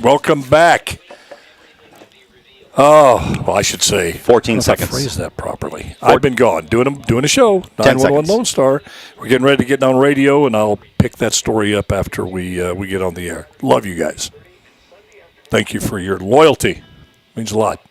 Welcome back. Oh, well, I should say 14 seconds. Phrase that properly. I've been gone doing a show. 911 Lone Star. We're getting ready to get on radio, and I'll pick that story up after we get on the air. Love you guys. Thank you for your loyalty. Means a lot.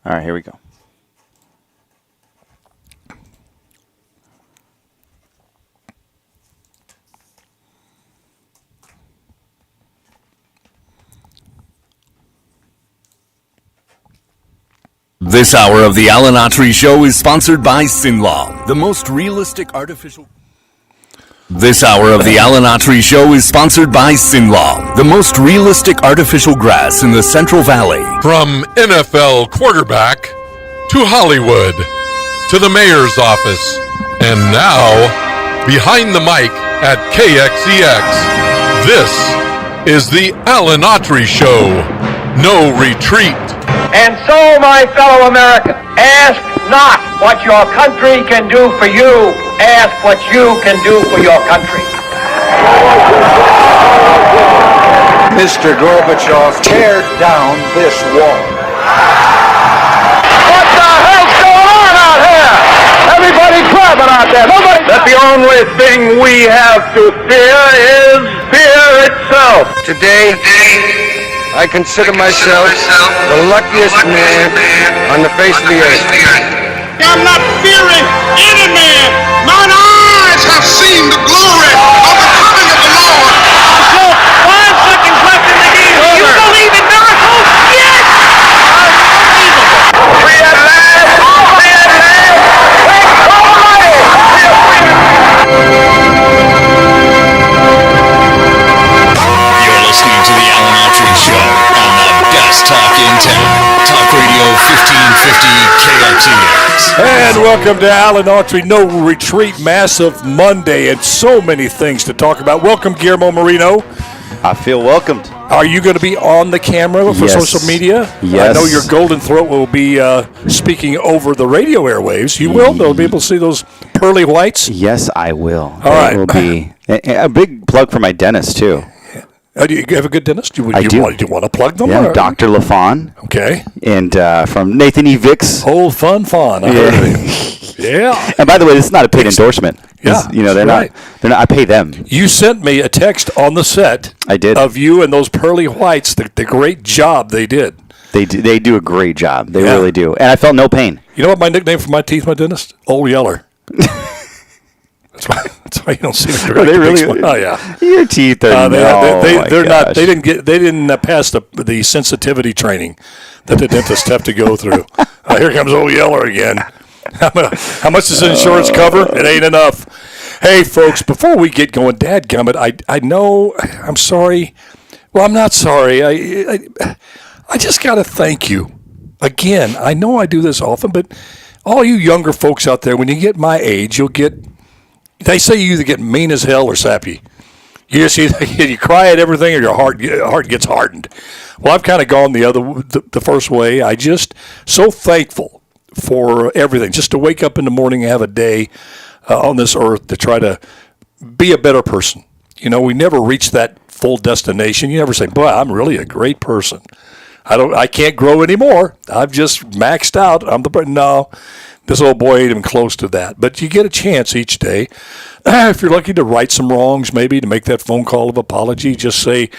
All right, here we go. This hour of the Alan Autry Show is sponsored by Sinlong, the most realistic artificial... This hour of the Alan Autry Show is sponsored by Sinlong, the most realistic artificial grass in the Central Valley. From NFL quarterback to Hollywood to the mayor's office, and now behind the mic at KXEX, this is the Alan Autry Show. No retreat. And so, my fellow Americans, ask not what your country can do for you, ask what you can do for your country. Mr. Gorbachev, tear down this wall. What the hell's going on out here? Everybody clapping out there. Nobody. That the only thing we have to fear is fear itself. Today, I consider myself the luckiest man on the face of the earth. I'm not fearing any man. Mine eyes have seen the glory of the coming of the Lord. So, 5 seconds left in the game. You believe in miracles? Yes! Unbelievable. We at last, You're listening to the Alan Autry Show on the best talk in town. Talk Radio 1550 KXEX. And welcome to Alan Autry No Retreat, massive Monday, and so many things to talk about. Welcome, Guillermo Marino. I feel welcomed. Are you going to be on the camera for social media? Yes. I know your golden throat will be speaking over the radio airwaves. You will? They'll be able to see those pearly whites? Yes, I will. All right. It will be a big plug for my dentist, too. Do you have a good dentist? I do. Do you want to plug them? Yeah, Dr. LaFawn. Okay. And from Nathan E. Vicks. Old fun. Yeah. And by the way, this is not a paid endorsement. Yeah, they're not. I pay them. You sent me a text on the set. I did. Of you and those pearly whites. The great job they did. They do a great job. They really do. And I felt no pain. You know what my nickname for my teeth, my dentist? Old Yeller. That's why you don't see me directly. They really. Oh yeah. Your teeth are. They're not. They didn't pass the sensitivity training that the dentists have to go through. Here comes Old Yeller again. How much does insurance cover? It ain't enough. Hey, folks, before we get going, dadgummit, I know, I'm sorry. Well, I'm not sorry. I just got to thank you. Again, I know I do this often, but all you younger folks out there, when you get my age, they say you either get mean as hell or sappy. You just you cry at everything or your heart gets hardened. Well, I've kind of gone the first way. I just so thankful for everything, just to wake up in the morning and have a day on this earth to try to be a better person. You know, we never reach that full destination. You never say, boy, I'm really a great person. I can't grow anymore. I've just maxed out. No, this old boy ain't even close to that. But you get a chance each day. If you're lucky to right some wrongs, maybe to make that phone call of apology, just say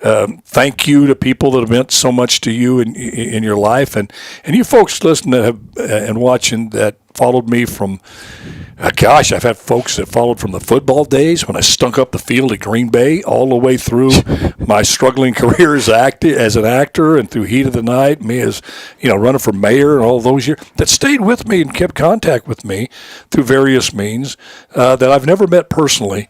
thank you to people that have meant so much to you in your life. And you folks listening and watching that followed me from, I've had folks that followed from the football days when I stunk up the field at Green Bay all the way through my struggling career as an actor and through Heat of the Night, me as, running for mayor and all those years, that stayed with me and kept contact with me through various means that I've never met personally,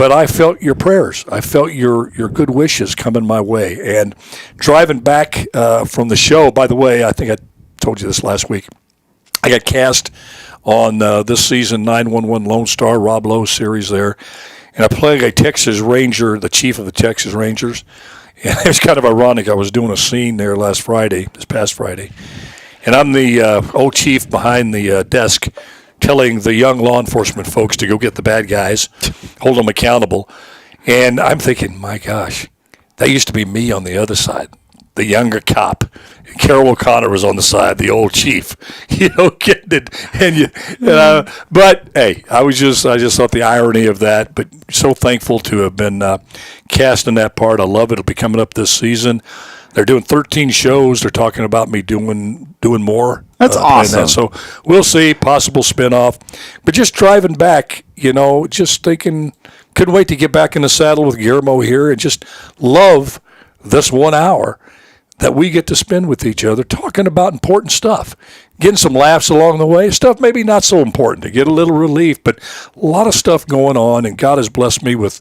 but I felt your prayers. I felt your good wishes coming my way. And driving back from the show, by the way, I think I told you this last week, I got cast on this season 911 Lone Star, Rob Lowe series there. And I played a Texas Ranger, the chief of the Texas Rangers. And it was kind of ironic. I was doing a scene there this past Friday. And I'm the old chief behind the desk telling the young law enforcement folks to go get the bad guys, hold them accountable. And I'm thinking, my gosh, that used to be me on the other side, the younger cop. And Carol O'Connor was on the side, the old chief, getting it. And but hey, I just thought the irony of that. But so thankful to have been cast in that part. I love it. It'll be coming up this season. They're doing 13 shows. They're talking about me doing more. That's awesome. So we'll see, possible spinoff. But just driving back, just thinking, couldn't wait to get back in the saddle with Guillermo here and just love this 1 hour that we get to spend with each other talking about important stuff, getting some laughs along the way, stuff maybe not so important to get a little relief, but a lot of stuff going on, and God has blessed me with,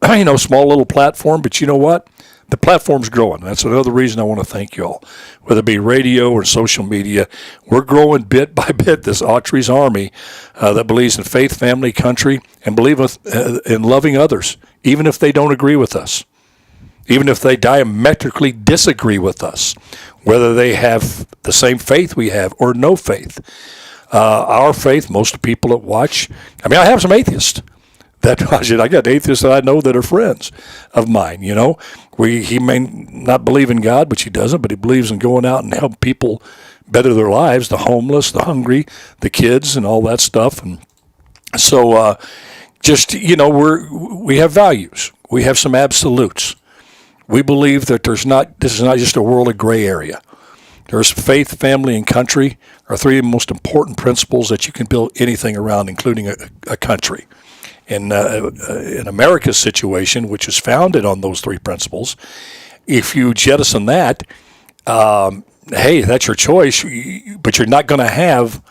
small little platform, but you know what? The platform's growing. That's another reason I want to thank you all. Whether it be radio or social media, we're growing bit by bit, this Autry's Army that believes in faith, family, country, and believes in loving others, even if they don't agree with us, even if they diametrically disagree with us, whether they have the same faith we have or no faith. Our faith, most people that watch, I have some atheists that watch it. I got atheists that I know that are friends of mine, he may not believe in God, which he doesn't, but he believes in going out and help people better their lives, the homeless, the hungry, the kids, and all that stuff. And so we have values. We have some absolutes. We believe that this is not just a world of gray area. There's faith, family, and country are three of the most important principles that you can build anything around, including a country. In America's situation, which is founded on those three principles, if you jettison that, hey, that's your choice, but you're not going to have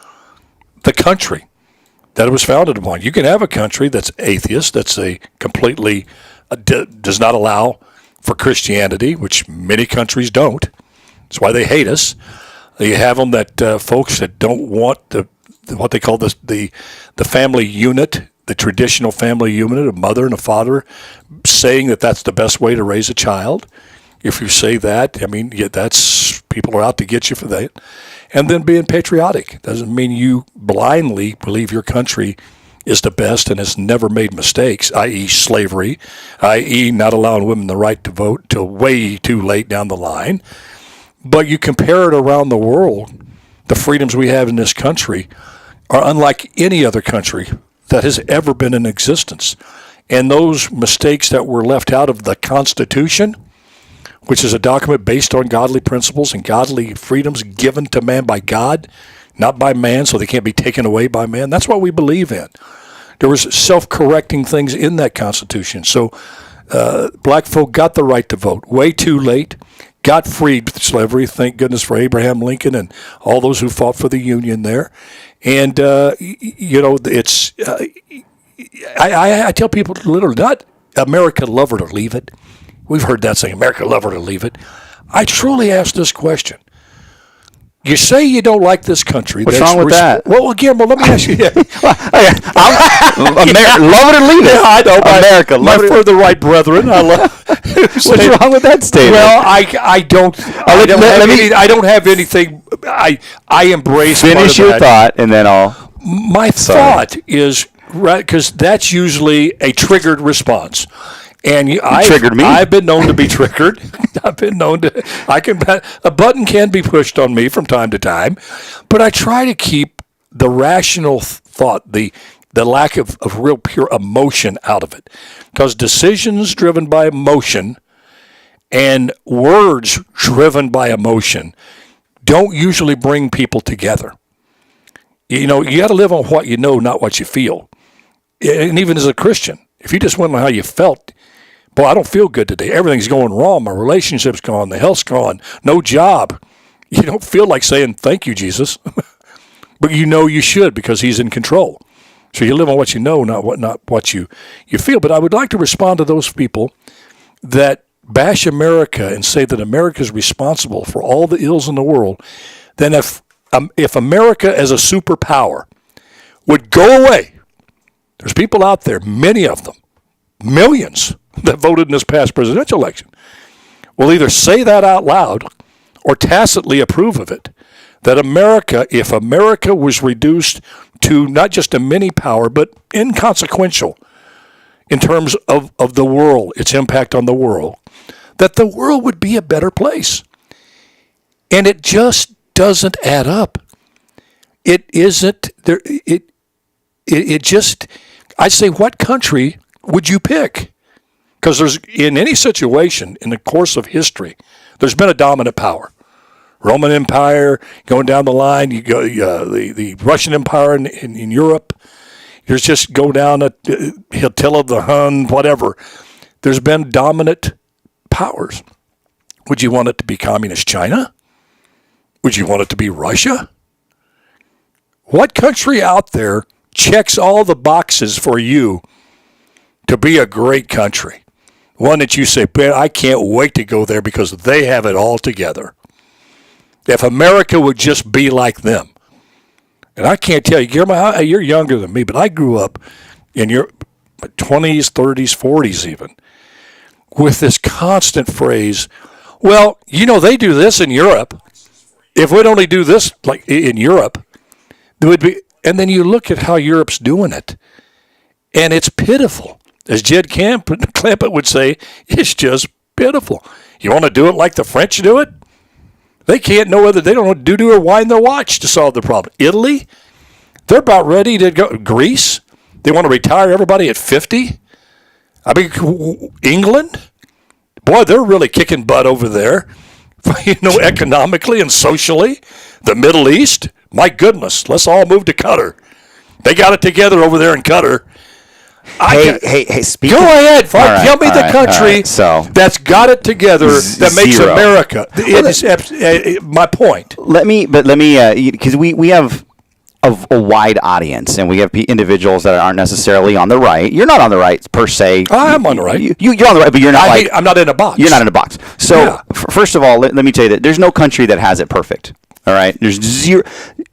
the country that it was founded upon. You can have a country that's atheist, that's completely does not allow for Christianity, which many countries don't. That's why they hate us. You have them that folks that don't want what they call the family unit, the traditional family unit, a mother and a father, saying that that's the best way to raise a child. If you say that, that's people are out to get you for that. And then being patriotic doesn't mean you blindly believe your country is the best and has never made mistakes, i.e. slavery, i.e. not allowing women the right to vote till way too late down the line. But you compare it around the world, the freedoms we have in this country are unlike any other country that has ever been in existence. And those mistakes that were left out of the Constitution, which is a document based on godly principles and godly freedoms given to man by God, not by man, so they can't be taken away by man. That's what we believe in. There was self-correcting things in that Constitution. So black folk got the right to vote way too late, got freed from slavery, thank goodness for Abraham Lincoln and all those who fought for the Union there. And, it's, I tell people literally, not America love it or leave it. We've heard that saying, America love it or leave it. I truly ask this question. You say you don't like this country. What's wrong with that? Well, Guillermo, let me ask you. Love it or leave it. Yeah, I know. America, love it. For the right brethren. I love. What's wrong with that statement? Well, I don't have anything. I embrace. Finish your thought, and then I'll. My thought is right because that's usually a triggered response. And triggered me. I've been known to be triggered. I've been known to. A button can be pushed on me from time to time, but I try to keep the rational thought, the lack of real pure emotion out of it, because decisions driven by emotion and words driven by emotion don't usually bring people together. You got to live on what you know, not what you feel. And even as a Christian, if you just went on how you felt. Boy, I don't feel good today. Everything's going wrong. My relationship's gone. The health's gone. No job. You don't feel like saying, thank you, Jesus. But you should because he's in control. So you live on what you know, not what you feel. But I would like to respond to those people that bash America and say that America is responsible for all the ills in the world. Then if America as a superpower would go away, there's people out there, many of them, millions, that voted in this past presidential election, will either say that out loud or tacitly approve of it, that if America was reduced to not just a mini power, but inconsequential in terms of the world, its impact on the world, that the world would be a better place. And it just doesn't add up. It isn't there. It just, I say, what country would you pick? Because there's, in any situation in the course of history, there's been a dominant power. Roman Empire, going down the line, you go the Russian Empire in Europe. There's just go down Attila the Hun, whatever. There's been dominant powers. Would you want it to be communist China? Would you want it to be Russia? What country out there checks all the boxes for you to be a great country? One that you say, man, I can't wait to go there because they have it all together. If America would just be like them. And I can't tell you, Guillermo, you're younger than me, but I grew up in your 20s, 30s, 40s even, with this constant phrase, well, they do this in Europe. If we'd only do this like in Europe, there would be, and then you look at how Europe's doing it, and it's pitiful. As Jed Clampett would say, it's just pitiful. You want to do it like the French do it? They can't know whether they don't know doo-doo or wind their watch to solve the problem. Italy, they're about ready to go. Greece, they want to retire everybody at 50. I mean, England, boy, they're really kicking butt over there, economically and socially. The Middle East, my goodness, let's all move to Qatar. They got it together over there in Qatar. Hey, go ahead. Tell me the country that's got it together that makes America. My point. Let me, because we have a wide audience, and we have individuals that aren't necessarily on the right. You're not on the right per se. I'm on the right. You're on the right, but you're not. I'm not in a box. You're not in a box. So first of all, let me tell you that there's no country that has it perfect. All right, there's zero.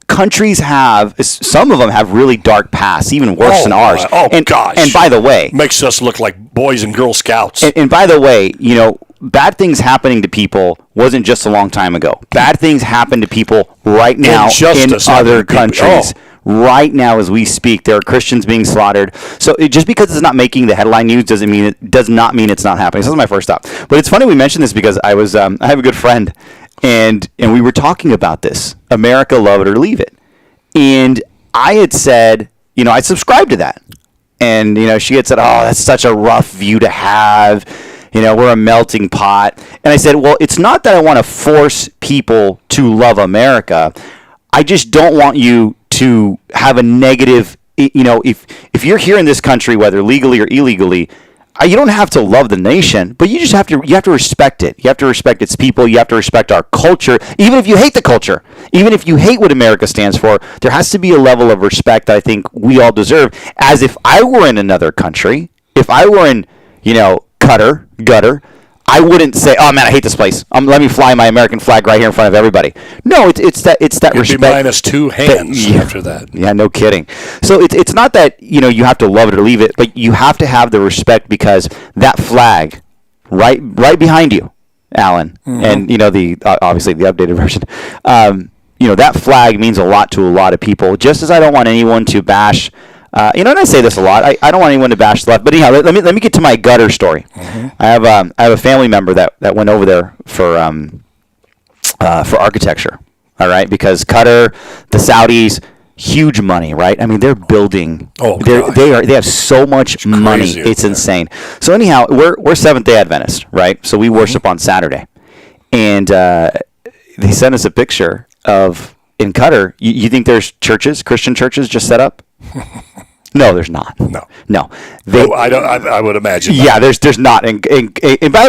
Countries some of them have really dark pasts, even worse than ours. Gosh! And by the way, makes us look like Boys and Girl Scouts. And by the way, bad things happening to people wasn't just a long time ago. Bad things happen to people right now in other countries. Right now, as we speak, there are Christians being slaughtered. So just because it's not making the headline news does not mean it's not happening. So this is my first thought. But it's funny we mentioned this because I have a good friend. And we were talking about this, America, love it or leave it. And I had said, I subscribed to that. And, she had said, oh, that's such a rough view to have. We're a melting pot. And I said, well, it's not that I want to force people to love America. I just don't want you to have a negative, if you're here in this country, whether legally or illegally, you don't have to love the nation, but you have to respect it. You have to respect its people. You have to respect our culture. Even if you hate the culture, even if you hate what America stands for, there has to be a level of respect that I think we all deserve. As if I were in another country, if I were in, gutter, I wouldn't say, "Oh man, I hate this place. Let me fly my American flag right here in front of everybody." No, it's that respect. Be minus two hands after that. Yeah, no kidding. So it's not that you have to love it or leave it, but you have to have the respect because that flag, right behind you, Alan, and the obviously the updated version. That flag means a lot to a lot of people. Just as I don't want anyone to bash. And I say this a lot. I don't want anyone to bash the left, but anyhow, let me get to my gutter story. I have a family member that went over there for architecture. All right, because Qatar, the Saudis, huge money, right? I mean, they're building. They have so much money. It's insane. So anyhow, we're Seventh-day Adventists, right? So we worship on Saturday, and they sent us a picture of in Qatar. You think there's churches, Christian churches, just set up? No, there's not. No. I would imagine. Yeah, there's not. And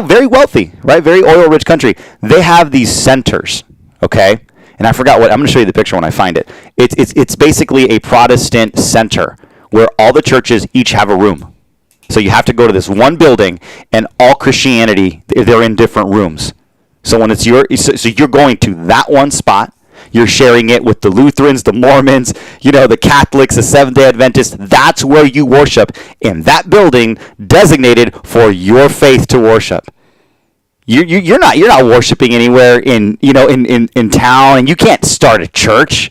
very wealthy, right? Very oil-rich country. They have these centers, okay? And I forgot what. I'm going to show you the picture when I find it. It's basically a Protestant center where all the churches each have a room. So you have to go to this one building, and all Christianity, they're in different rooms. So when it's so you're going to that one spot, you're sharing it with the Lutherans, the Mormons, the Catholics, the Seventh-day Adventists. That's where you worship, in that building designated for your faith to worship. You're not worshiping anywhere in town, and you can't start a church.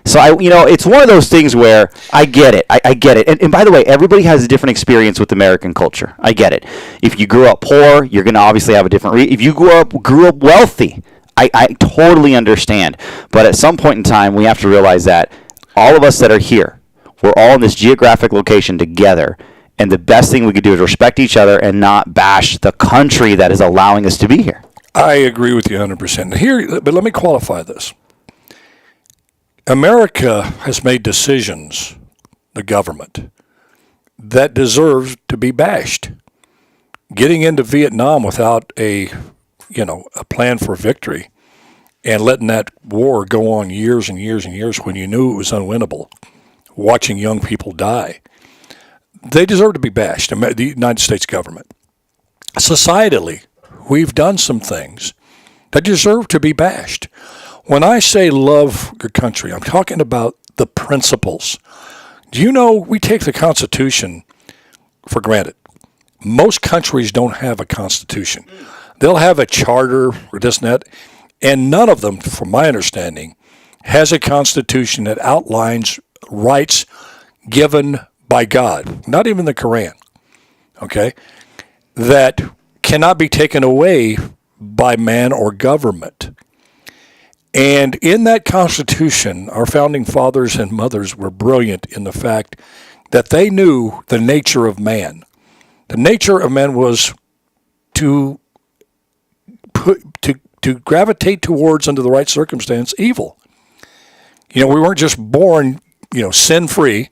So it's one of those things where I get it. I get it. And by the way, everybody has a different experience with American culture. I get it. If you grew up poor, you're going to obviously have a different. If you grew up wealthy, I totally understand. But at some point in time, we have to realize that all of us that are here, we're all in this geographic location together. And the best thing we could do is respect each other and not bash the country that is allowing us to be here. I agree with you 100%. Here, but let me qualify this. America has made decisions, the government, that deserves to be bashed. Getting into Vietnam without a plan for victory and letting that war go on years and years and years when you knew it was unwinnable, watching young people die, they deserve to be bashed, the United States government. Societally, we've done some things that deserve to be bashed. When I say love your country, I'm talking about the principles. Do you know we take the Constitution for granted? Most countries don't have a Constitution. They'll have a charter or this and that, and none of them, from my understanding, has a Constitution that outlines rights given by God, not even the Quran, okay, that cannot be taken away by man or government. And in that Constitution, our founding fathers and mothers were brilliant in the fact that they knew the nature of man. The nature of man was to gravitate towards, under the right circumstance, evil. We weren't just born, sin-free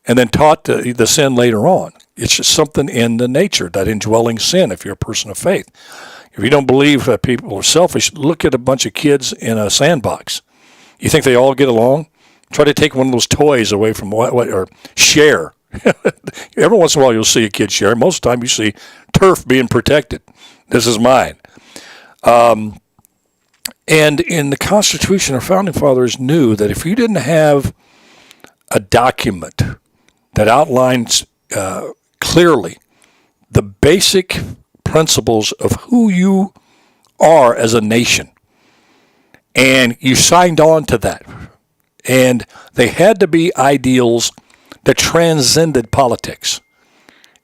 and then taught the sin later on. It's just something in the nature, that indwelling sin, if you're a person of faith. If you don't believe that people are selfish, look at a bunch of kids in a sandbox. You think they all get along? Try to take one of those toys away from or share. Every once in a while you'll see a kid share. Most of the time you see turf being protected. This is mine. And in the Constitution, our founding fathers knew that if you didn't have a document that outlines clearly the basic principles of who you are as a nation, and you signed on to that, and they had to be ideals that transcended politics,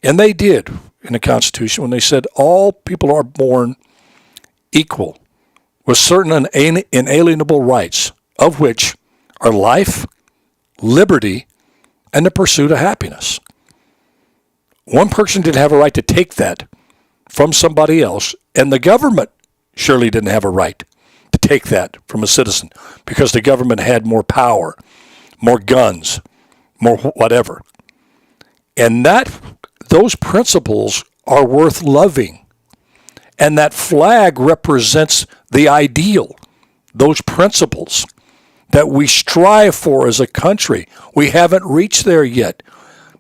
and they did in the Constitution when they said all people are born equal with certain inalienable rights, of which are life, liberty, and the pursuit of happiness. One person didn't have a right to take that from somebody else, and the government surely didn't have a right to take that from a citizen because the government had more power, more guns, more whatever. And those principles are worth loving. And that flag represents the ideal, those principles that we strive for as a country. We haven't reached there yet.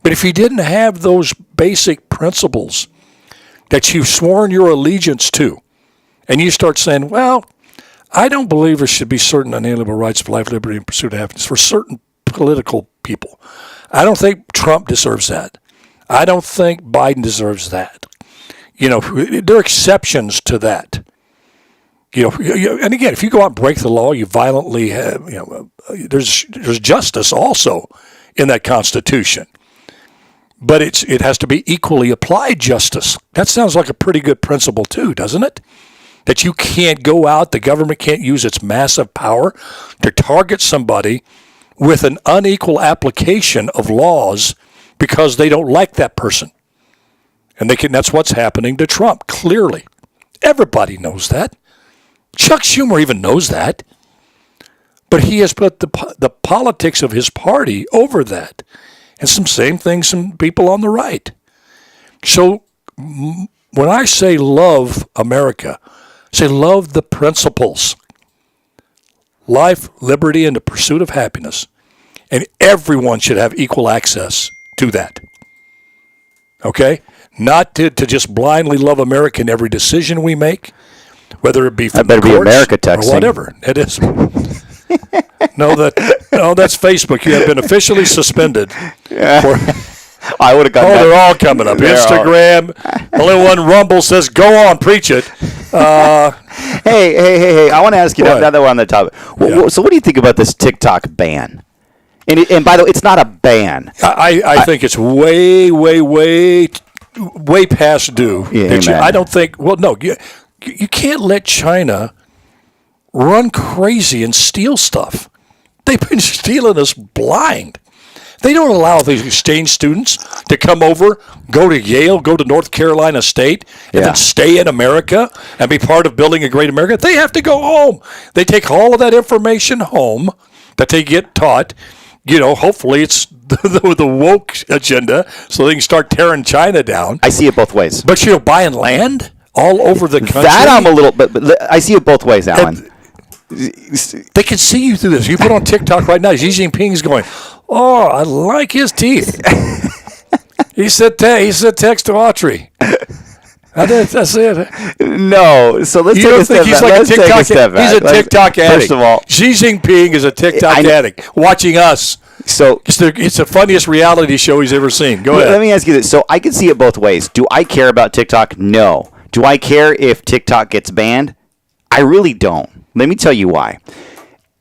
But if you didn't have those basic principles that you've sworn your allegiance to, and you start saying, well, I don't believe there should be certain unalienable rights of life, liberty, and pursuit of happiness for certain political people. I don't think Trump deserves that. I don't think Biden deserves that. There are exceptions to that. And again, if you go out and break the law, you violently have, there's justice also in that Constitution. But it has to be equally applied justice. That sounds like a pretty good principle too, doesn't it? That you can't go out, the government can't use its massive power to target somebody with an unequal application of laws because they don't like that person. And that's what's happening to Trump, clearly. Everybody knows that. Chuck Schumer even knows that. But he has put the politics of his party over that. And some people on the right. So when I say love America, I say love the principles. Life, liberty, and the pursuit of happiness. And everyone should have equal access to that. Okay? Not to just blindly love America in every decision we make, whether it be from the courts America texting. or whatever. It is. No, that's Facebook. You have been officially suspended. I would have got that. They're all coming up. Instagram. The little one Rumble says, "Go on, preach it." Hey! I want to ask you now that we're on the topic. So, what do you think about this TikTok ban? And by the way, it's not a ban. I think it's way past due. Yeah, I don't think. Well, no, you can't let China run crazy and steal stuff. They've been stealing us blind. They don't allow these exchange students to come over, go to Yale, go to North Carolina State, and then stay in America and be part of building a great America. They have to go home. They take all of that information home that they get taught. Hopefully it's the woke agenda so they can start tearing China down. I see it both ways. But, buying land all over the country. That I'm a little bit, but I see it both ways, Alan. They can see you through this. You put on TikTok right now, Xi Jinping's going, "Oh, I like his teeth." he said text to Autry. That's it. No, so let's take a step back. He's like a TikTok. He's a TikTok addict. First of all, Xi Jinping is a TikTok addict watching us. So it's the funniest reality show he's ever seen. Go ahead. Let me ask you this. So I can see it both ways. Do I care about TikTok? No. Do I care if TikTok gets banned? I really don't. Let me tell you why.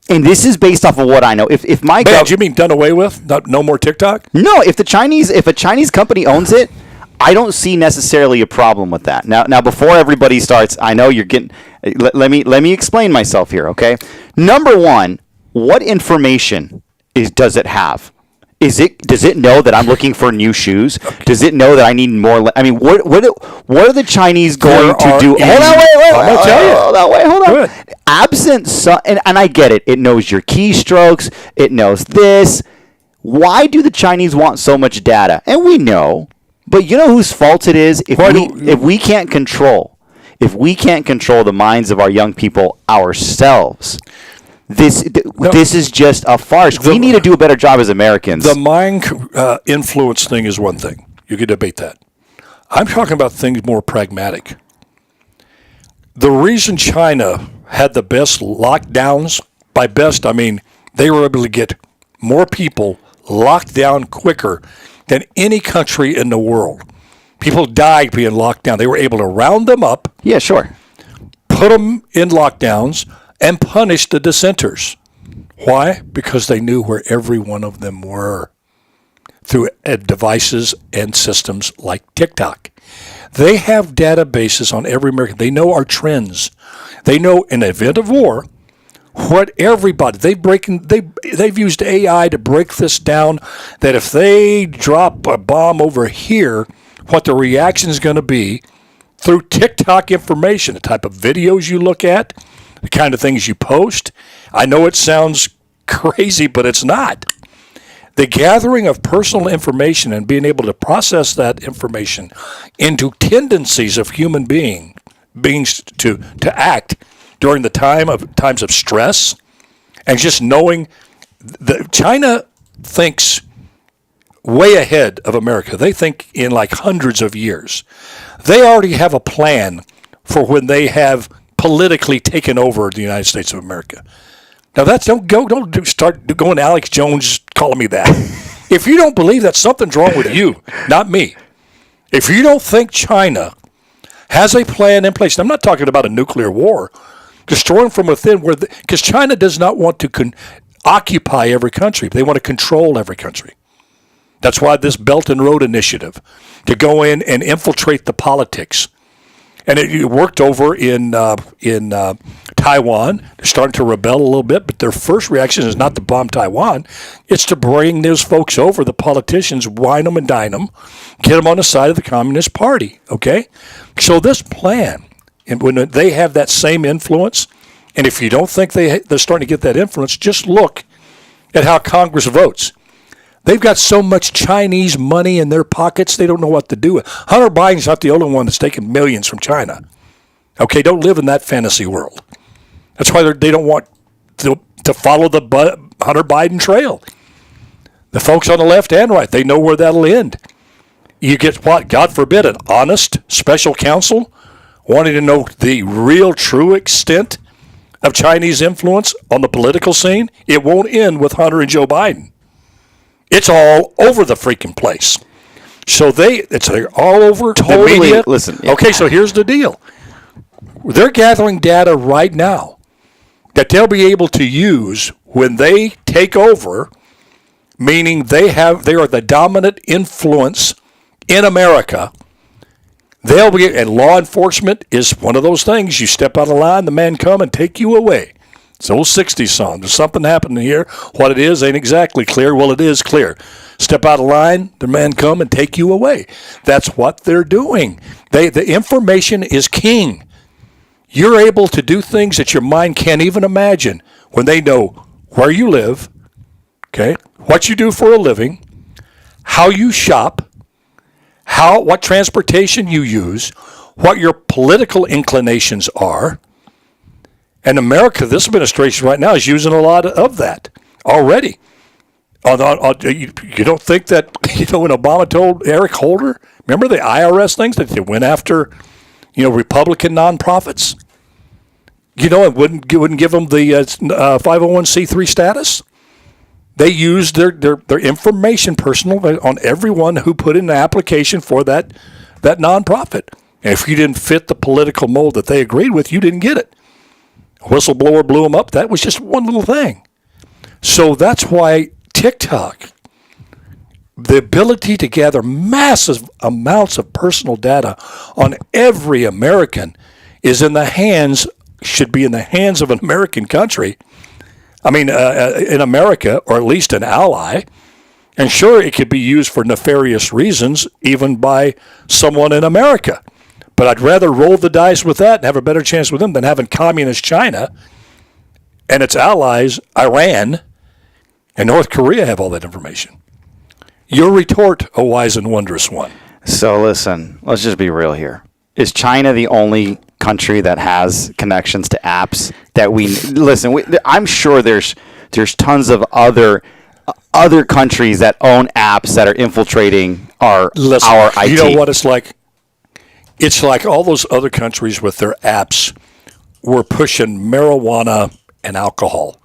And this is based off of what I know. If my you mean done away with? No more TikTok? No. If a Chinese company owns it, I don't see necessarily a problem with that. Now, before everybody starts, I know you're getting. Let me explain myself here, okay? Number one, what information does it have? Does it know that I'm looking for new shoes? Okay. Does it know that I need more? What are the Chinese going to do? Hold on, wait. I'm gonna tell you. Hold on. Absent and I get it. It knows your keystrokes. It knows this. Why do the Chinese want so much data? And we know, but you know whose fault it is if we can't control the minds of our young people ourselves. This is just a farce. We need to do a better job as Americans. The mind influence thing is one thing. You can debate that. I'm talking about things more pragmatic. The reason China had the best lockdowns, by best I mean they were able to get more people locked down quicker than any country in the world. People died being locked down. They were able to round them up. Yeah, sure. Put them in lockdowns and punish the dissenters. Why? Because they knew where every one of them were through devices and systems like TikTok. They have databases on every American. They know our trends. They know in the event of war what everybody, they've used AI to break this down, that if they drop a bomb over here, what the reaction is going to be through TikTok information, the type of videos you look at, the kind of things you post. I know it sounds crazy, but it's not. The gathering of personal information and being able to process that information into tendencies of human beings to act during the times of stress, and just knowing that China thinks way ahead of America. They think in like hundreds of years. They already have a plan for when they have politically taken over the United States of America. Now don't start going Alex Jones calling me that. If you don't believe that, something's wrong with you, not me. If you don't think China has a plan in place, I'm not talking about a nuclear war, destroying from within, because China does not want to occupy every country. They want to control every country. That's why this Belt and Road Initiative, to go in and infiltrate the politics. And it worked over in Taiwan. They're starting to rebel a little bit, but their first reaction is not to bomb Taiwan. It's to bring those folks over, the politicians, wine them and dine them, get them on the side of the Communist Party, okay? So this plan, and when they have that same influence, and if you don't think they're starting to get that influence, just look at how Congress votes. They've got so much Chinese money in their pockets, they don't know what to do with. Hunter Biden's not the only one that's taking millions from China. Okay, don't live in that fantasy world. That's why they don't want to follow the Hunter Biden trail. The folks on the left and right, they know where that'll end. You get what? God forbid, an honest special counsel wanting to know the real, true extent of Chinese influence on the political scene. It won't end with Hunter and Joe Biden. It's all over the freaking place. So it's all over Totally, the media. listen. Okay, so here's the deal. They're gathering data right now that they'll be able to use when they take over, meaning they are the dominant influence in America. And law enforcement is one of those things. You step out of line, the man come and take you away. It's an old 60s song. There's something happening here. What it is ain't exactly clear. Well, it is clear. Step out of line, the man come and take you away. That's what they're doing. The information is king. You're able to do things that your mind can't even imagine when they know where you live, okay, what you do for a living, how you shop, what transportation you use, what your political inclinations are. And America, this administration right now is using a lot of that already. You don't think that, when Obama told Eric Holder, remember the IRS things that they went after, Republican nonprofits? It wouldn't give them the 501c3 status. They used their information personal on everyone who put in an application for that nonprofit. And if you didn't fit the political mold that they agreed with, you didn't get it. A whistleblower blew them up. That was just one little thing. So that's why TikTok, the ability to gather massive amounts of personal data on every American should be in the hands of an American country. In America, or at least an ally. And sure, it could be used for nefarious reasons, even by someone in America. But I'd rather roll the dice with that and have a better chance with them than having communist China and its allies, Iran and North Korea, have all that information. Your retort, a wise and wondrous one. So listen, let's just be real here. Is China the only country that has connections to apps that I'm sure there's tons of other countries that own apps that are infiltrating our IT. You know what it's like? It's like all those other countries with their apps were pushing marijuana and alcohol.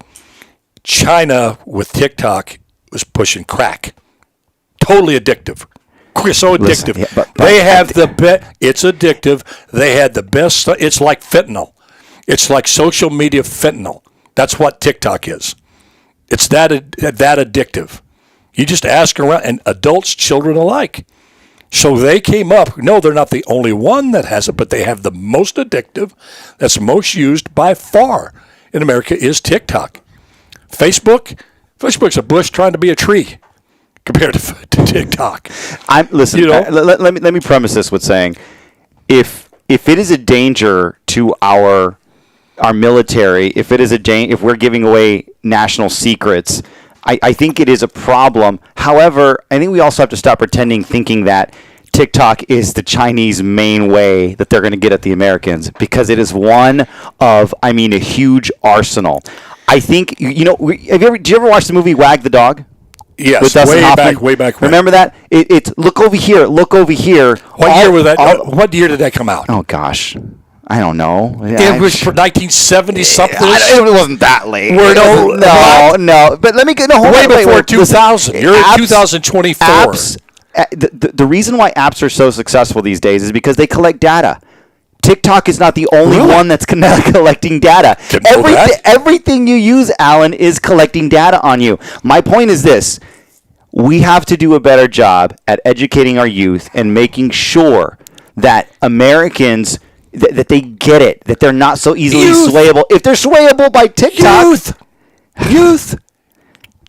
China with TikTok was pushing crack. Totally addictive. So addictive. Listen, but they have the best. It's addictive. They had the best. It's like fentanyl. It's like social media fentanyl. That's what TikTok is. It's that addictive. You just ask around, and adults, children alike. So they came up. No, they're not the only one that has it, but they have the most addictive. That's most used by far in America is TikTok. Facebook's a bush trying to be a tree compared to TikTok. Let me premise this with saying, if it is a danger to our military, if we're giving away national secrets, I think it is a problem. However, I think we also have to stop thinking that TikTok is the Chinese main way that they're going to get at the Americans, because it is one of, a huge arsenal. I think, did you ever watch the movie Wag the Dog? Yes, with Dustin Hoffman? way back when. Remember that? It's look over here. What year was that? What year did that come out? Oh, gosh. I don't know. It was for 1970 something. It wasn't that late. No. But let me get way before 2000. You're in 2024. Apps, the reason why apps are so successful these days is because they collect data. TikTok is not the only one that's collecting data. Everything you use, Alan, is collecting data on you. My point is this. We have to do a better job at educating our youth and making sure that Americans, that they get it, that they're not so easily swayable. If they're swayable by TikTok. Youth.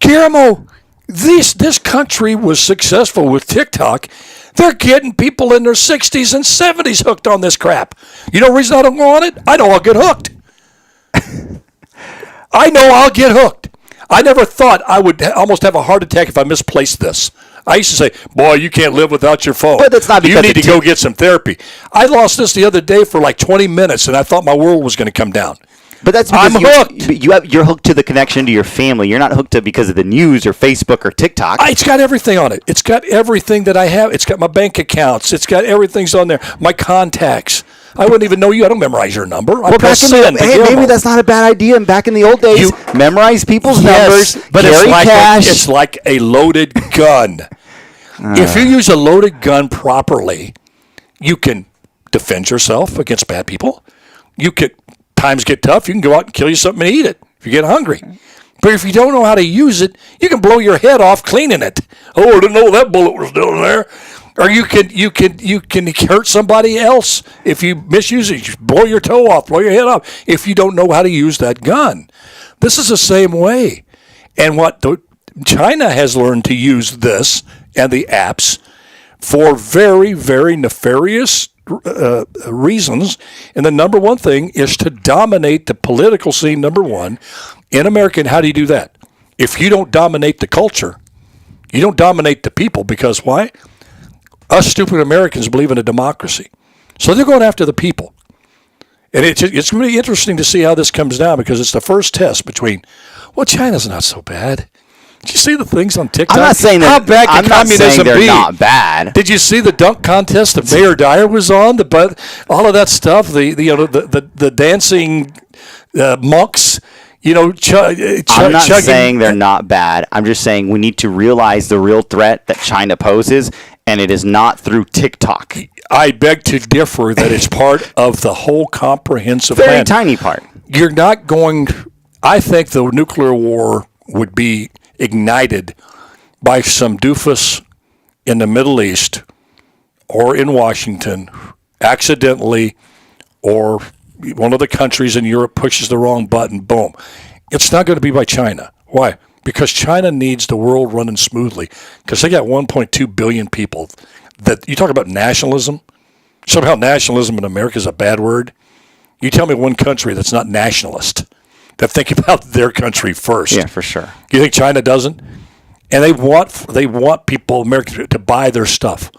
Guillermo, this country was successful with TikTok. They're getting people in their 60s and 70s hooked on this crap. You know the reason I don't go on it? I know I'll get hooked. I never thought I would almost have a heart attack if I misplaced this. I used to say, boy, you can't live without your phone. But that's not because you need to go get some therapy. I lost this the other day for like 20 minutes, and I thought my world was going to come down. But that's because I'm hooked. You're hooked to the connection to your family. You're not hooked to because of the news or Facebook or TikTok. It's got everything on it. It's got everything that I have. It's got my bank accounts. It's got everything's on there. My contacts. I wouldn't even know you. I don't memorize your number. Well, maybe that's not a bad idea. And back in the old days, memorize people's numbers, but carry cash. It's like a loaded gun. If you use a loaded gun properly, you can defend yourself against bad people. Times get tough, you can go out and kill you something and eat it if you get hungry. But if you don't know how to use it, you can blow your head off cleaning it. Oh, I didn't know that bullet was down there. Or you can hurt somebody else if you misuse it. You blow your toe off, blow your head off if you don't know how to use that gun. This is the same way. And China has learned to use this and the apps for very, very nefarious reasons. And the number one thing is to dominate the political scene, number one. In America, and how do you do that? If you don't dominate the culture, you don't dominate the people, because why? Us stupid Americans believe in a democracy. So they're going after the people. And it's going to be interesting to see how this comes down, because it's the first test between, China's not so bad. Did you see the things on TikTok? I'm not saying that. How bad can communism they're be? Not bad. Did you see the dunk contest that Mayor Dyer was on? All of that stuff. The dancing monks. I'm not saying they're not bad. I'm just saying we need to realize the real threat that China poses, and it is not through TikTok. I beg to differ that it's part of the whole comprehensive Very plan. tiny part. You're not going. I think the nuclear war would be ignited by some doofus in the Middle East or in Washington accidentally, or one of the countries in Europe pushes the wrong button, boom. It's not going to be by China. Why? Because China needs the world running smoothly, because they got 1.2 billion people. That you talk about nationalism. Somehow nationalism in America is a bad word. You tell me one country that's not nationalist, that think about their country first. Yeah, for sure. You think China doesn't? And they want people, Americans, to buy their stuff.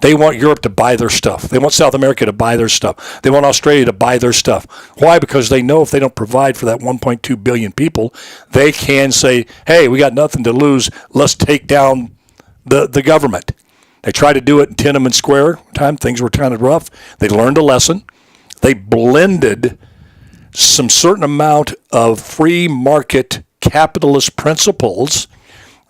They want Europe to buy their stuff. They want South America to buy their stuff. They want Australia to buy their stuff. Why? Because they know if they don't provide for that 1.2 billion people, they can say, hey, we got nothing to lose. Let's take down the government. They tried to do it in Tiananmen Square. Things were kind of rough. They learned a lesson. They blended some certain amount of free market capitalist principles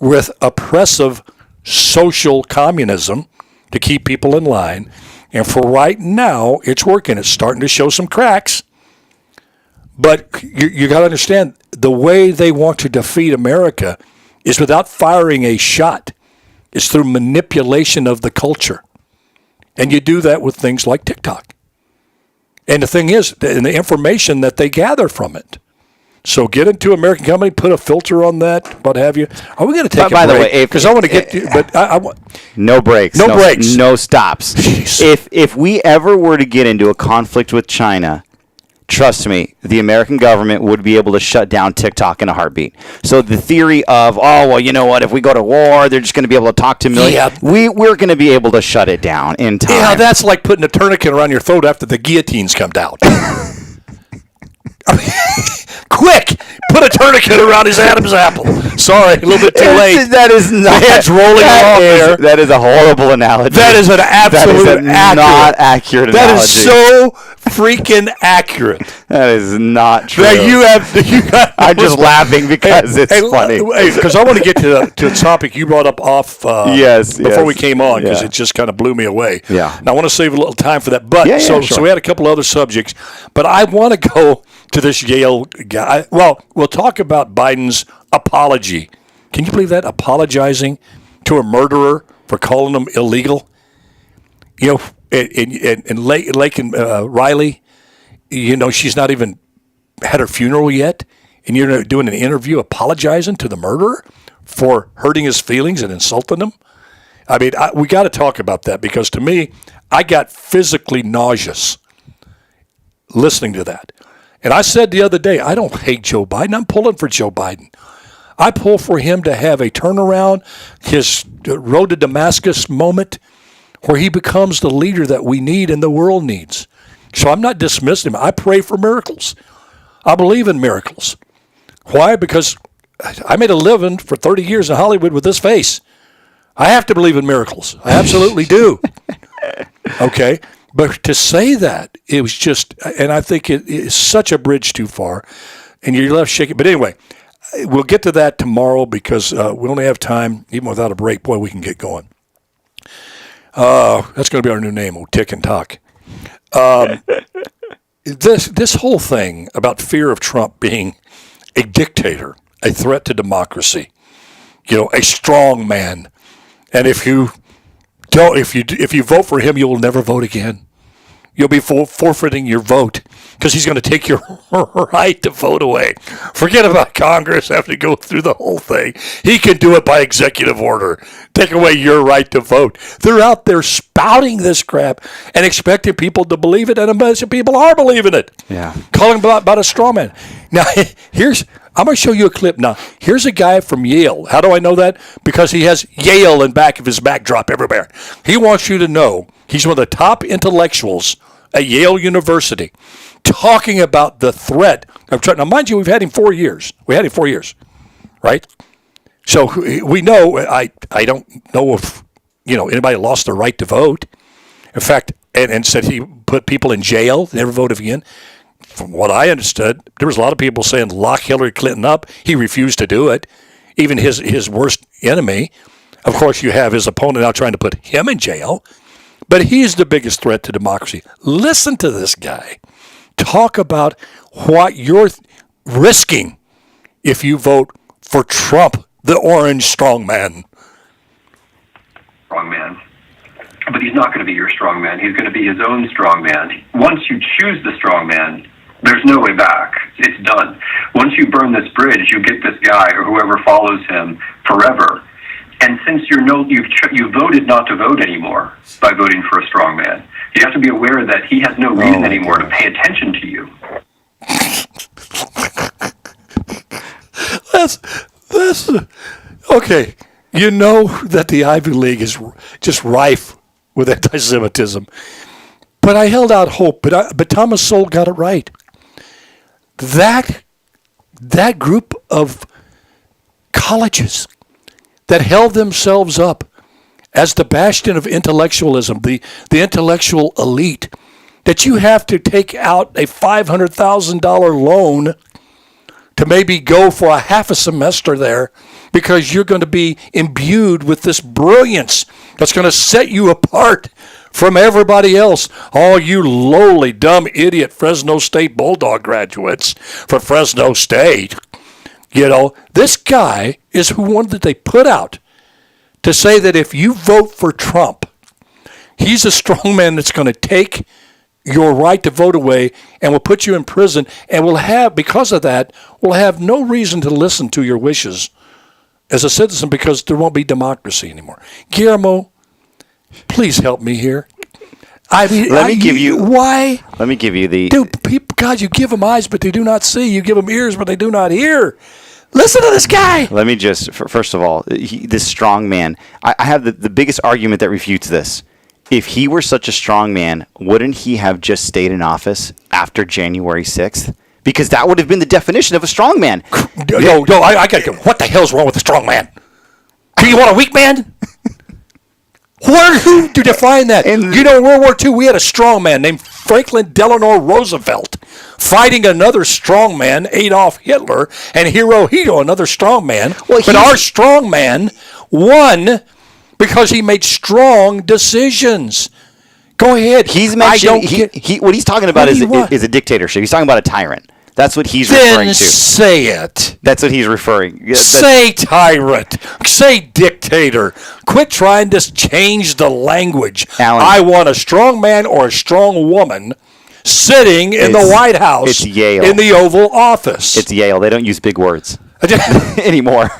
with oppressive social communism to keep people in line. And for right now, it's working. It's starting to show some cracks. But you got to understand, the way they want to defeat America is without firing a shot. It's through manipulation of the culture. And you do that with things like TikTok. And the thing is, and the information that they gather from it. So get into American company, put a filter on that, what have you. Are we going to take a break? By the way, because I want to get to, but I want no breaks, no breaks, no stops. Jeez. If we ever were to get into a conflict with China, trust me, the American government would be able to shut down TikTok in a heartbeat. So the theory of, you know what, if we go to war, they're just going to be able to talk to millions. Yeah. We're going to be able to shut it down in time. Yeah, that's like putting a tourniquet around your throat after the guillotines come out. Quick! Put a tourniquet around his Adam's apple. Sorry, a little bit too late. That is not. My head's rolling along there. That is a horrible analogy. That is an absolute not accurate analogy. That is so freaking accurate. That is not true. That I'm just laughing because it's funny. Because I want to get to a topic you brought up off before we came on, because it just kind of blew me away. Yeah. And I want to save a little time for that. But so we had a couple other subjects, but I want to go to this Yale guy. Well, we'll talk about Biden's apology. Can you believe that? Apologizing to a murderer for calling him illegal? You know, and Lake and Riley, you know, she's not even had her funeral yet, and you're doing an interview apologizing to the murderer for hurting his feelings and insulting him? I mean, we got to talk about that, because to me, I got physically nauseous listening to that. And I said the other day, I don't hate Joe Biden. I'm pulling for Joe Biden. I pull for him to have a turnaround, his road to Damascus moment, where he becomes the leader that we need and the world needs. So I'm not dismissing him. I pray for miracles. I believe in miracles. Why? Because I made a living for 30 years in Hollywood with this face. I have to believe in miracles. I absolutely do. Okay? But to say that, it was just, and I think it is such a bridge too far, and you're left shaking. But anyway, we'll get to that tomorrow because we only have time. Even without a break, boy, we can get going. That's going to be our new name, Tick and Talk. This whole thing about fear of Trump being a dictator, a threat to democracy, a strong man, and if you vote for him, you will never vote again. You'll be forfeiting your vote because he's going to take your right to vote away. Forget about Congress having to go through the whole thing. He can do it by executive order. Take away your right to vote. They're out there spouting this crap and expecting people to believe it, and a bunch of people are believing it. Yeah. Calling about a straw man. Now, I'm going to show you a clip now. Here's a guy from Yale. How do I know that? Because he has Yale in back of his backdrop everywhere. He wants you to know he's one of the top intellectuals at Yale University talking about the threat of Trump. Now, mind you, we've had him 4 years. We had him 4 years, right? So we know, I don't know if, anybody lost their right to vote. In fact, and said he put people in jail, never voted again. From what I understood, there was a lot of people saying lock Hillary Clinton up. He refused to do it. Even his worst enemy. Of course, you have his opponent now trying to put him in jail. But he's the biggest threat to democracy. Listen to this guy talk about what you're risking if you vote for Trump, the orange strongman. Strongman. But he's not going to be your strongman. He's going to be his own strongman. Once you choose the strongman, there's no way back. It's done. Once you burn this bridge, you get this guy or whoever follows him forever. And since you've voted not to vote anymore by voting for a strongman, you have to be aware that he has no reason anymore to pay attention to you. That's okay. You know that the Ivy League is just rife with anti-Semitism. But I held out hope. But Thomas Sowell got it right. That group of colleges that held themselves up as the bastion of intellectualism, the intellectual elite, that you have to take out a $500,000 loan to maybe go for a half a semester there because you're going to be imbued with this brilliance that's going to set you apart from everybody else. All you lowly, dumb, idiot Fresno State Bulldog graduates from Fresno State. This guy is one that they put out to say that if you vote for Trump, he's a strongman that's going to take your right to vote away and will put you in prison and because of that, will have no reason to listen to your wishes as a citizen because there won't be democracy anymore. Guillermo, please help me here. Let me give you the... Dude, people, God, you give them eyes, but they do not see. You give them ears, but they do not hear. Listen to this guy. Let me just, first of all, this strong man, I have the biggest argument that refutes this. If he were such a strong man, wouldn't he have just stayed in office after January 6th? Because that would have been the definition of a strong man. I got to go. What the hell's wrong with a strong man? Do you want a weak man? Who to define that? In World War II, we had a strong man named Franklin Delano Roosevelt fighting another strong man, Adolf Hitler, and Hirohito, another strong man. But our strong man won because he made strong decisions. Go ahead. He's mentioning what he's talking about is a dictatorship. He's talking about a tyrant. That's what he's referring to. Say it. That's what he's referring. Say tyrant. Say dictator. Quit trying to change the language. Alan, I want a strong man or a strong woman sitting in the White House. It's Yale. In the Oval Office. It's Yale. They don't use big words anymore.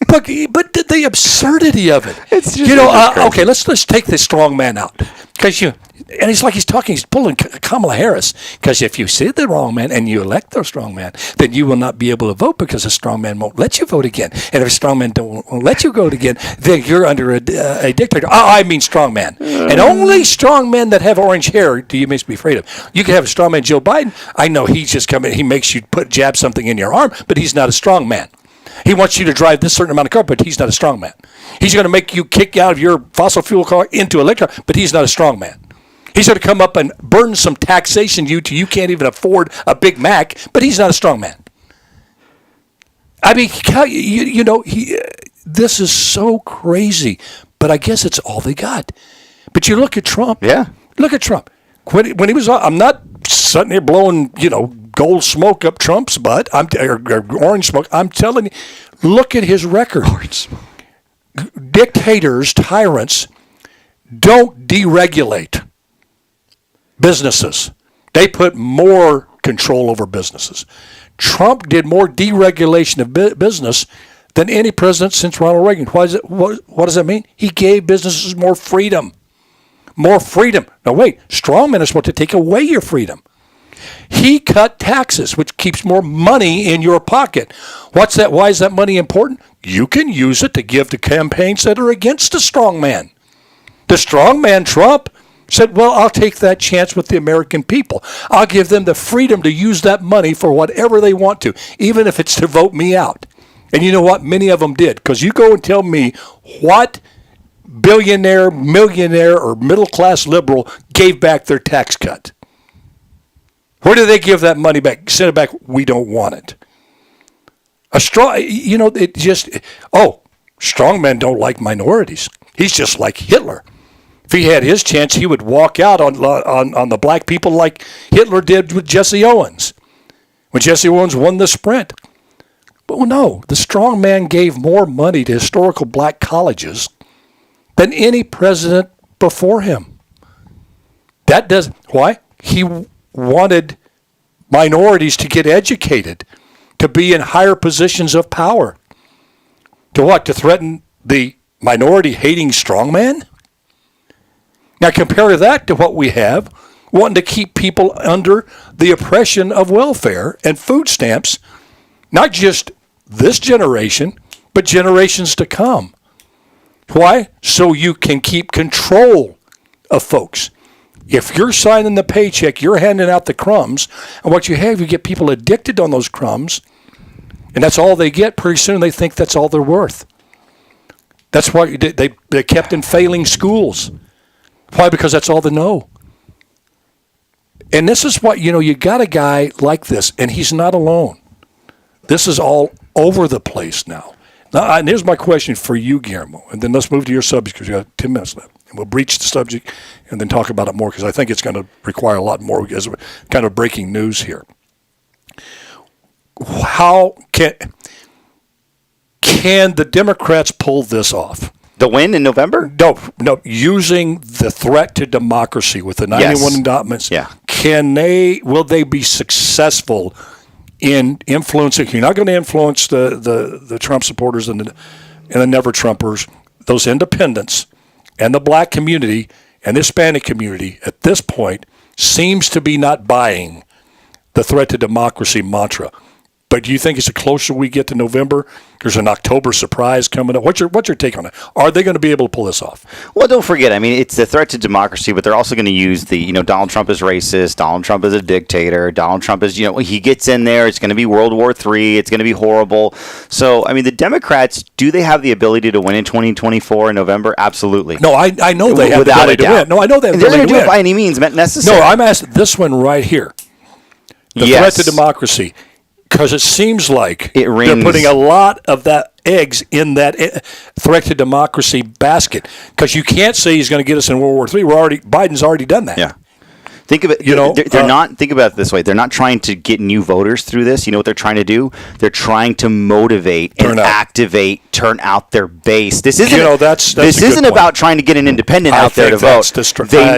But the absurdity of it. It's just okay, let's take this strong man out. Because and he's pulling Kamala Harris. Because if you see the wrong man and you elect the strong man, then you will not be able to vote because the strong man won't let you vote again. And if a strong man won't let you vote again, then you're under a dictator. I mean strong man. And only strong men that have orange hair do you make me afraid of. You can have a strong man, Joe Biden. I know he's just coming. He makes you jab something in your arm, but he's not a strong man. He wants you to drive this certain amount of car, but he's not a strong man. He's going to make you kick out of your fossil fuel car into electric, but he's not a strong man. He's going to come up and burn some taxation you can't even afford a Big Mac, but he's not a strong man. I mean, this is so crazy, but I guess it's all they got. But you look at Trump. Yeah. Look at Trump. When he was on, I'm not sitting here blowing, gold smoke up Trump's butt. Or orange smoke. I'm telling you, look at his record. Dictators, tyrants, don't deregulate businesses. They put more control over businesses. Trump did more deregulation of business than any president since Ronald Reagan. What does that mean? He gave businesses more freedom. More freedom. Now wait, strongmen are supposed to take away your freedom. He cut taxes, which keeps more money in your pocket. What's that? Why is that money important? You can use it to give to campaigns that are against the strongman. The strongman, Trump, said, well, I'll take that chance with the American people. I'll give them the freedom to use that money for whatever they want to, even if it's to vote me out. And you know what? Many of them did. Because you go and tell me what billionaire, millionaire, or middle-class liberal gave back their tax cut. Where do they give that money back? Send it back. We don't want it. Strong men don't like minorities. He's just like Hitler. If he had his chance, he would walk out on the black people like Hitler did with Jesse Owens. When Jesse Owens won the sprint. But no, the strong man gave more money to historical black colleges than any president before him. Why? He wanted minorities to get educated, to be in higher positions of power. To what? To threaten the minority-hating strongman? Now compare that to what we have, wanting to keep people under the oppression of welfare and food stamps, not just this generation, but generations to come. Why? So you can keep control of folks. If you're signing the paycheck, you're handing out the crumbs, and what you have, you get people addicted on those crumbs, and that's all they get. Pretty soon they think that's all they're worth. That's why they kept in failing schools. Why? Because that's all they know. And this is what, you got a guy like this, and he's not alone. This is all over the place now. Now, and here's my question for you, Guillermo, and then let's move to your subject because we got 10 minutes left. And we'll breach the subject and then talk about it more because I think it's going to require a lot more as kind of breaking news here. How can the Democrats pull this off? The win in November? No. Using the threat to democracy with the 91 indictments. Yeah. Will they be successful in influencing? You're not going to influence the Trump supporters and the never Trumpers, those independents, and the black community and the Hispanic community at this point seems to be not buying the threat to democracy mantra. But do you think as the closer we get to November, there's an October surprise coming up? What's your take on it? Are they going to be able to pull this off? Well, don't forget, it's the threat to democracy, but they're also going to use Donald Trump is racist, Donald Trump is a dictator, Donald Trump is, he gets in there, it's going to be World War III, it's going to be horrible. So, the Democrats, do they have the ability to win in 2024 in November? Absolutely. No, I know they have the ability to win. No, I know they have the ability to win. They're going to do it by any means necessary. No, I'm asking this one right here. The threat to democracy. Because it seems like they're putting a lot of that eggs in that threat to democracy basket. Because you can't say he's going to get us in World War III. Biden's already done that. Yeah. Think of it. They're not. Think about it this way. They're not trying to get new voters through this. You know what they're trying to do? They're trying to motivate and turn out their base. This isn't. This isn't about trying to get an independent out there to vote.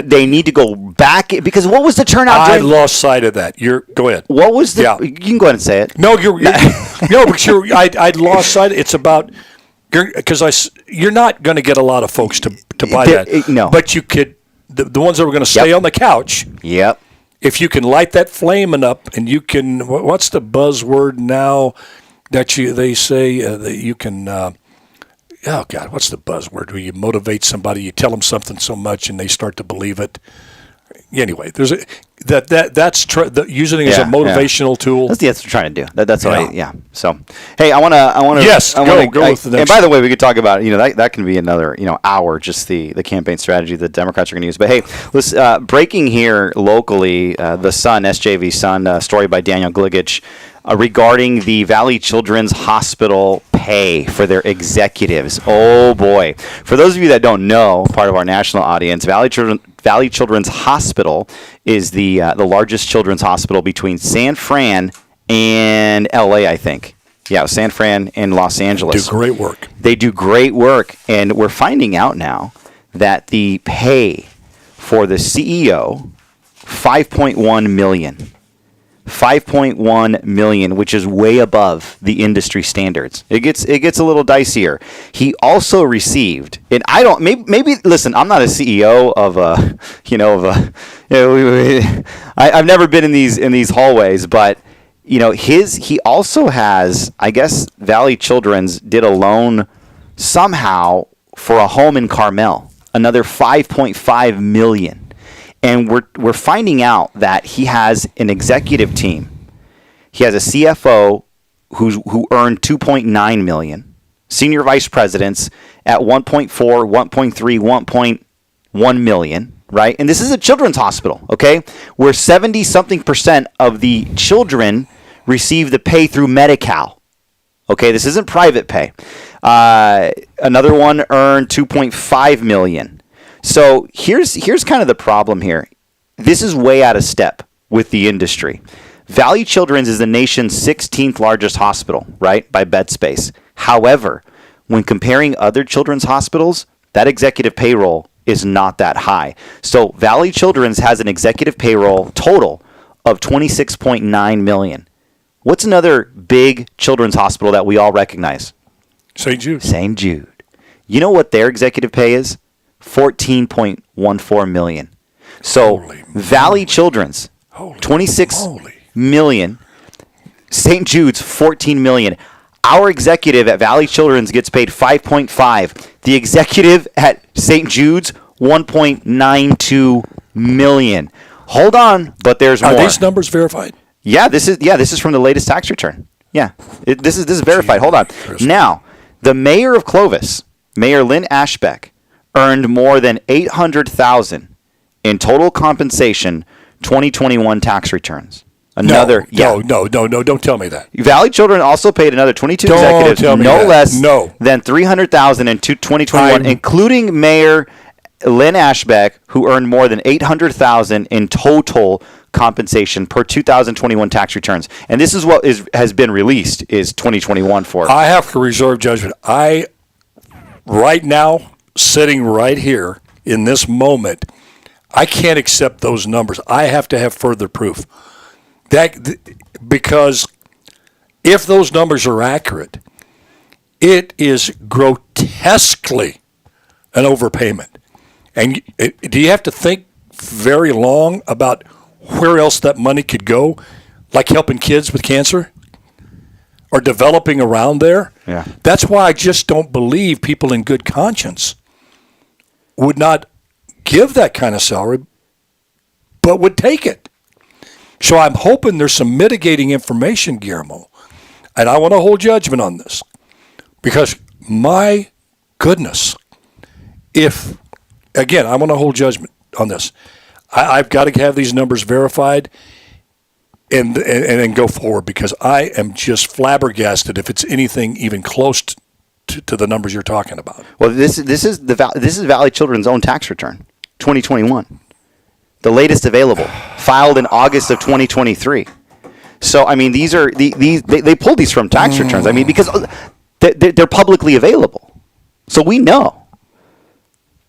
They need to go back because what was the turnout? I lost sight of that. Go ahead. What was the? You can go ahead and say it. No, but I'd lost sight. It's about Because you're not going to get a lot of folks to buy that. No. But you could, the ones that are going to stay on the couch. Yep. If you can light that flame up, and you can, what's the buzzword now that they say that you can, oh God, what's the buzzword where you motivate somebody, you tell them something so much and they start to believe it. Anyway, there's that's using it as a motivational tool. That's what I'm trying to do. That's what So, hey, I want to. Yes, go with the next. And by the way, we could talk about that can be another hour, just the campaign strategy the Democrats are going to use. But hey, let's breaking here locally. The Sun, SJV Sun, story by Daniel Gligich. Regarding the Valley Children's Hospital pay for their executives. Oh boy. For those of you that don't know, part of our national audience, Valley Children's Hospital is the largest children's hospital between San Fran and LA, I think. Yeah, San Fran and Los Angeles. Do great work. They do great work, and we're finding out now that the pay for the CEO, $5.1 million. $5.1 million, which is way above the industry standards. It gets a little dicier. He also received, and I don't maybe listen. I'm not a CEO of I've never been in these hallways, but he also has, I guess, Valley Children's did a loan somehow for a home in Carmel, another $5.5 million. And we're finding out that he has an executive team. He has a CFO who earned $2.9 million, senior vice presidents at 1.4, 1.3, 1.1 million, right? And this is a children's hospital, okay? Where 70-something% of the children receive the pay through Medi-Cal. Okay, this isn't private pay. Another one earned $2.5 million. So here's kind of the problem here. This is way out of step with the industry. Valley Children's is the nation's 16th largest hospital, right, by bed space. However, when comparing other children's hospitals, that executive payroll is not that high. So Valley Children's has an executive payroll total of $26.9 million. What's another big children's hospital that we all recognize? St. Jude. St. Jude. You know what their executive pay is? $14.14 million. So Valley Children's, $26 million. St. Jude's, $14 million. Our executive at Valley Children's gets paid $5.5. The executive at St. Jude's, $1.92 million. Hold on, but there's more. Are these numbers verified? Yeah, this is from the latest tax return. Yeah, this is verified. Hold on. Now, the mayor of Clovis, Mayor Lynn Ashbeck, earned more than $800,000 in total compensation 2021 tax returns. No, don't tell me that. Valley Children also paid another 22 executives no less than $300,000 in 2021, including Mayor Lynn Ashbeck, who earned more than $800,000 in total compensation per 2021 tax returns. And this is what has been released is 2021 for. I have to reserve judgment. Right now, sitting right here in this moment, I can't accept those numbers. I have to have further proof. Because if those numbers are accurate, it is grotesquely an overpayment. And do you have to think very long about where else that money could go, like helping kids with cancer or developing around there? Yeah. That's why I just don't believe people in good conscience would not give that kind of salary, but would take it. So I'm hoping there's some mitigating information, Guillermo, and I want to hold judgment on this because, my goodness, again, I want to hold judgment on this. I've got to have these numbers verified and then go forward because I am just flabbergasted if it's anything even close to the numbers you're talking about. Well, this is Valley Children's own tax return, 2021. The latest available, filed in August of 2023. So, I mean, these are they pulled these from tax returns. I mean, because they're publicly available, so we know.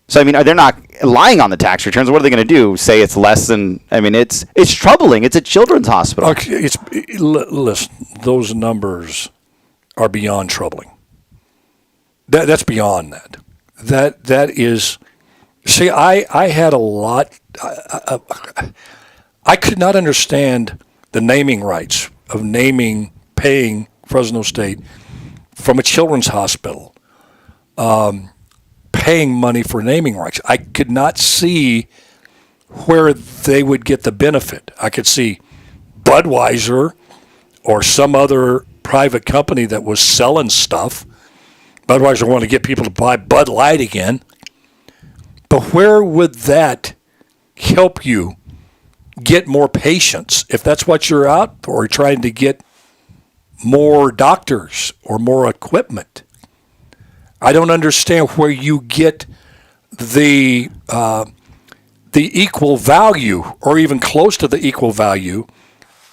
So, I mean, they're not lying on the tax returns. What are they going to do? Say it's less than? I mean, it's troubling. It's a children's hospital. Okay, listen, those numbers are beyond troubling. That's beyond that. That is. See, I had a lot. I could not understand the naming rights of paying Fresno State from a children's hospital, paying money for naming rights. I could not see where they would get the benefit. I could see Budweiser or some other private company that was selling stuff. Budweiser wanted to get people to buy Bud Light again. But where would that help you get more patients if that's what you're out for, trying to get more doctors or more equipment? I don't understand where you get the equal value or even close to the equal value.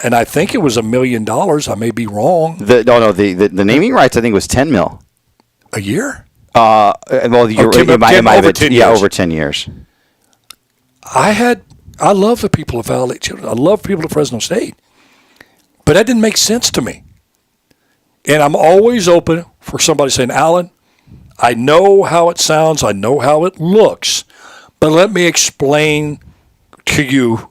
And I think it was $1 million. I may be wrong. The naming rights, I think, was $10 million a year. Well, you might have over 10 years. Yeah, over 10 years. I love the people of Valley Children. I love people of Fresno State. But that didn't make sense to me. And I'm always open for somebody saying, Alan, I know how it sounds. I know how it looks. But let me explain to you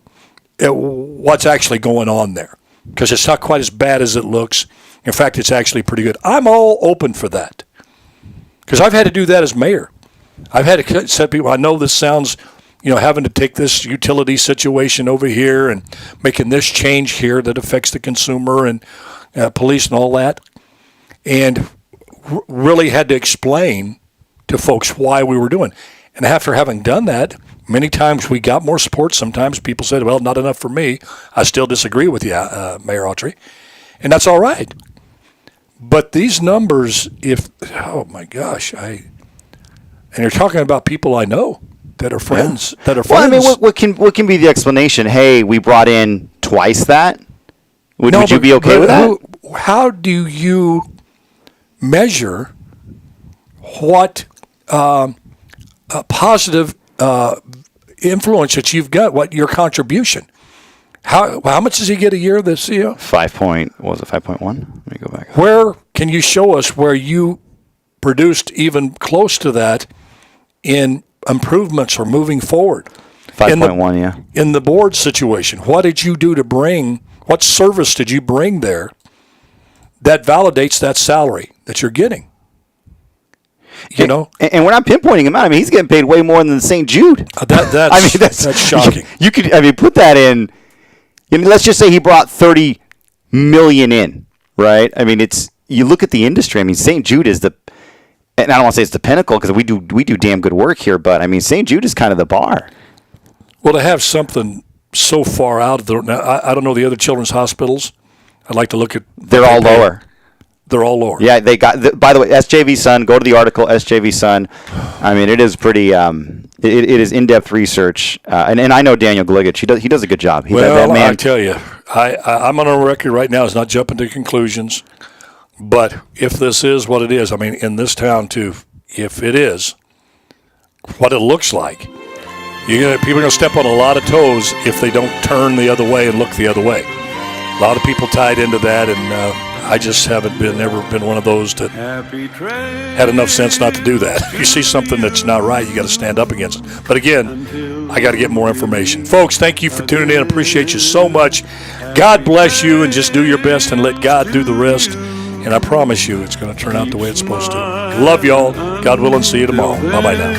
what's actually going on there. Because it's not quite as bad as it looks. In fact, it's actually pretty good. I'm all open for that. Because I've had to do that as mayor. I've had to set people, I know this sounds, having to take this utility situation over here and making this change here that affects the consumer and police and all that. And really had to explain to folks why we were doing. And after having done that, many times we got more support. Sometimes people said, well, not enough for me. I still disagree with you, Mayor Autry. And that's all right. But these numbers, oh my gosh, and you're talking about people I know that are friends, that are friends. Well, I mean, what can be the explanation? Hey, we brought in twice that? Would you be okay with that? How do you measure what positive influence that you've got, what your contribution? How much does he get a year this year? 5.1? Let me go back. Where can you show us where you produced even close to that in improvements or moving forward? 5.1, yeah. In the board situation, what did you do what service did you bring there that validates that salary that you're getting? And we're not pinpointing him out. I mean, he's getting paid way more than St. Jude. That's shocking. You could, put that in. Let's just say he brought $30 million in, right? I mean, you look at the industry. I mean, St. Jude is and I don't want to say it's the pinnacle because we do damn good work here, but I mean, St. Jude is kind of the bar. Well, to have something so far out of I don't know the other children's hospitals. I'd like to look at. They're all lower. They're all lower. Yeah, they got. By the way, SJV Sun. Go to the article, SJV Sun. I mean, it is pretty. It is in-depth research, and I know Daniel Gliggett. He does a good job. That man. I tell you, I'm on a record right now. Is not jumping to conclusions, but if this is what it is, I mean, in this town too, if it is what it looks like, people are going to step on a lot of toes if they don't turn the other way and look the other way. A lot of people tied into that, and. I just haven't ever been one of those that had enough sense not to do that. If you see something that's not right, you got to stand up against it. But again, I got to get more information. Folks, thank you for tuning in. I appreciate you so much. God bless you, and just do your best and let God do the rest. And I promise you it's going to turn out the way it's supposed to. Love y'all. God willing, see you tomorrow. Bye-bye now.